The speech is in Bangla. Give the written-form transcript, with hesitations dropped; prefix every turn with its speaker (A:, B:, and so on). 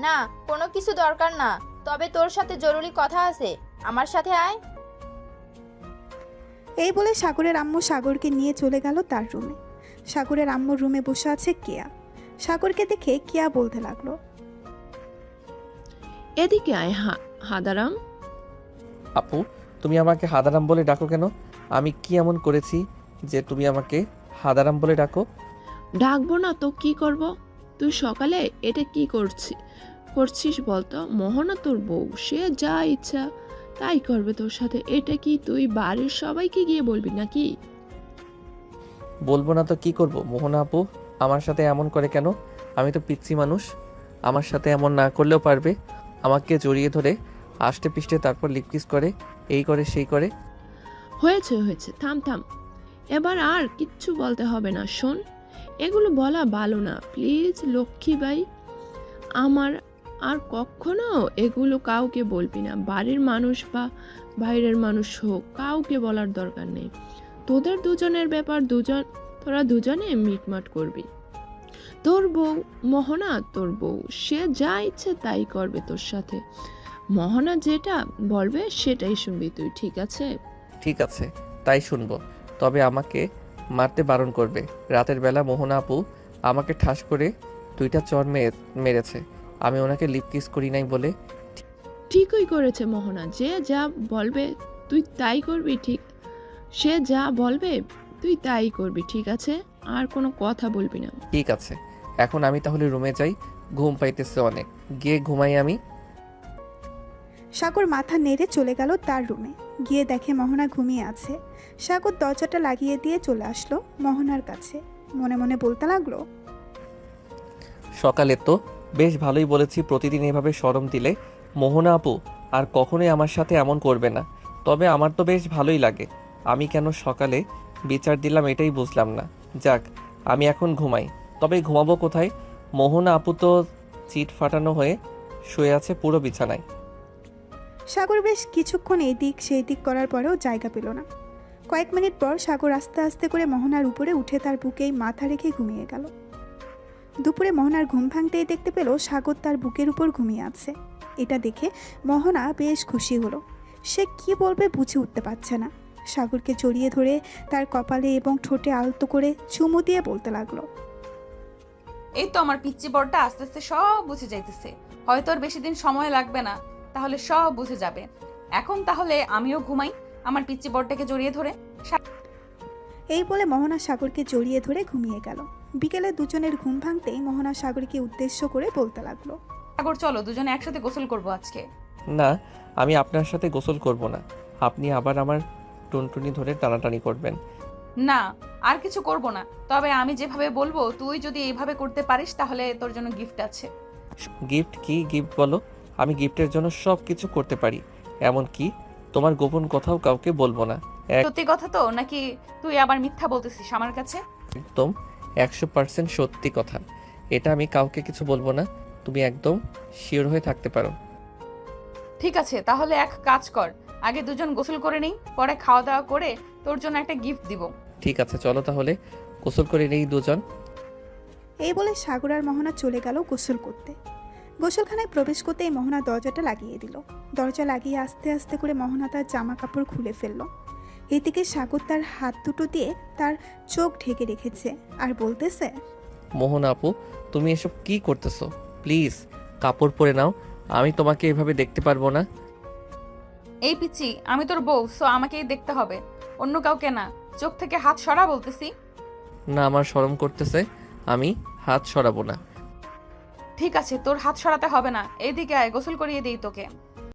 A: না, কোনো কিছু দরকার না, তবে তোর সাথে জরুরি কথা আছে, আমার সাথে আয়।
B: এই বলে সাগরের আম্মু সাগরকে নিয়ে চলে গেল তার রুমে। সাগরের আম্মুর রুমে বসে আছে কেয়া। সাগরকে দেখে কেয়া বলতে লাগলো,
C: এদিকে আয় হাদারাম।
D: আপু, তুমি আমাকে হাদারাম বলে ডাকো কেন? আমি কি এমন করেছি যে তুমি আমাকে হাদারাম বলে ডাকো?
C: ডাকবো না তো কি করব? তুই সকালে এটা কি করছিস বলতো? মোহনা তোর বউ, সে যা ইচ্ছা তাই করবে তোর সাথে। এটা কি তুই বাড়ির সবাইকে গিয়ে বলবি নাকি?
D: বলবো না তো কি করব? মোহনা আপু আমার সাথে এমন করে কেন? আমি তো পিচ্ছি মানুষ, আমার সাথে এমন না করলেও পারবে। আমাকে জড়িয়ে ধরে আষ্টে পিষ্টে তারপর লিপকিস করে, এই করে সেই করে।
C: হয়েছে হয়েছে, থাম থাম, এবার আর কিচ্ছু বলতে হবে না। শোন, এগুলো বলা ভালো না, প্লিজ লক্ষ্মী ভাই। আমার আর কখনো এগুলো কাউকে বলবি না, বাড়ির মানুষ বা বাইরের মানুষ হোক, কাউকে বলার দরকার নেই। তোদের দুজনের ব্যাপার, তোরা দুজনে মিটমাট করবি। তোর বউ মোহনা তোর বউ, সে যা ইচ্ছে তাই করবে তোর সাথে। মোহনা যেটা বলবে সেটাই শুনবি তুই, ঠিক আছে?
D: ঠিক আছে, তাই শুনবো, তবে আমাকে মারতে বারণ করবে। রাতের বেলা মোহনা আপু আমাকে ঠাস করে 2টা চর মেরেছে, আমি ওনাকে লিপকিস করি নাই বলে।
C: ঠিকই করেছে মোহনা, যে যা বলবে তুই তাই করবি, ঠিক? সে যা বলবে তুই তাই করবি, ঠিক আছে? আর কোনো কথা বলবি না।
D: ঠিক আছে, এখন আমি তাহলে রুমে যাই, ঘুম পাইতেছে অনেক, গিয়ে ঘুমাই আমি।
B: সাগর মাথা নেড়ে চলে গেল তার রুমে। গিয়ে দেখে মোহনা ঘুমিয়ে আছে। সাগর দরজাটা লাগিয়ে দিয়ে চলে আসলো মোহনার কাছে। মনে মনে বলতে লাগলো,
D: সকালে তো বেশ ভালোই বলেছি প্রতিদিন এভাবে শরম দিলে মোহনা আপু আর কখনোই আমার সাথে এমন করবে না। তবে আমার তো বেশ ভালোই লাগে, আমি কেন সকালে বিচার দিলাম এটাই বুঝলাম না। যাক, আমি এখন ঘুমাই, তবে ঘুমাবো কোথায়? মোহনা আপু তো চিট ফাটানো হয়ে শুয়ে আছে পুরো বিছানায়।
B: সাগর বেশ কিছুক্ষণ এই দিক সেই দিক করার পরেও জায়গা পেল না। কয়েক মিনিট পর সাগর আস্তে আস্তে করে মোহনার উপরে উঠে তার বুকেই মাথা রেখে ঘুমিয়ে গেল। দুপুরে মোহনার ঘুম ভাঙতেই দেখতে পেল সাগর তার বুকের উপর ঘুমিয়ে আছে। এটা দেখে মোহনা বেশ খুশি হলো। সে কি বলবে বুঝে উঠতে পারছে না। সাগরকে জড়িয়ে ধরে তার কপালে এবং ঠোঁটে আলতো করে চুমু দিয়ে বলতে লাগলো,
E: এই তো আমার পিচ্চি বড়টা আস্তে আস্তে সব বুঝে যাইতেছে, হয়তো আর বেশি দিন সময় লাগবে না, তাহলে সব বুঝে যাবে। এখন তাহলে আমিও ঘুমাই আমার পিচ্চি বড়টাকে জড়িয়ে ধরে।
B: এই বলে মোহনা সাগরকে জড়িয়ে ধরে ঘুমিয়ে গেল। বিকেলে দুজনের ঘুম ভাঙতেই মোহনা সাগরকে উদ্দেশ্য করে বলতে লাগলো,
E: সাগর চলো দুজনে একসাথে গোসল করবো আজকে।
D: না, আমি আপনার সাথে গোসল করব না, আপনি আবার আমার টুনটুনি ধরে টানাটানি করবেন।
E: না, আর কিছু করব না, তবে আমি যেভাবে বলবো তুই যদি এইভাবে করতে পারিস তাহলে তোর জন্য গিফট আছে।
D: গিফট? কি গিফট বলো? আমি গিফটের জন্য সব কিছু করতে পারি, এমন কি তোমার গোপন কথাও কাউকে বলবো না।
E: সত্যি কথা তো, নাকি তুই আবার মিথ্যা বলতেছিস আমার কাছে?
D: একদম 100% সত্যি কথা, এটা আমি কাউকে কিছু বলবো না, তুমি একদম শিওর হয়ে থাকতে পারো।
E: ঠিক আছে, তাহলে এক কাজ কর, আগে দুজন গোসল করে নেই, পরে খাওয়া দাওয়া করে তোর জন্য একটা গিফট দিব।
D: ঠিক আছে, চলো তাহলে গোসল করে নেই দুজন।
B: এই বলে সাগর আর মোহনা চলে গেল গোসল করতে। গোসলখানায় প্রবেশ করতেই মোহনা দরজাটা লাগিয়ে দিল। দরজা লাগিয়ে আস্তে আস্তে করে মোহনা তার জামা কাপড় খুলে ফেলল। এদিকে সাগর তার হাত দুটো দিয়ে তার চোখ ঢেকে রেখেছে আর বলতেছে,
D: মোহনা আপু, তুমি এসব কি করতেছো? প্লিজ কাপড় পরে নাও, আমি তোমাকে এভাবে দেখতে পারবো না।
E: এই পিচ্ছি, আমি তোর বউ, সো আমাকেই দেখতে হবে, অন্য কাউকে না। চোখ থেকে হাত সরা বলতেছি।
D: না, আমার শরম করতেছে, আমি হাত সরাবো না।
E: ঠিক আছে, তোর হাত সরাতে হবে না, এইদিকে আয়, গোসল করিয়ে দিই তোকে।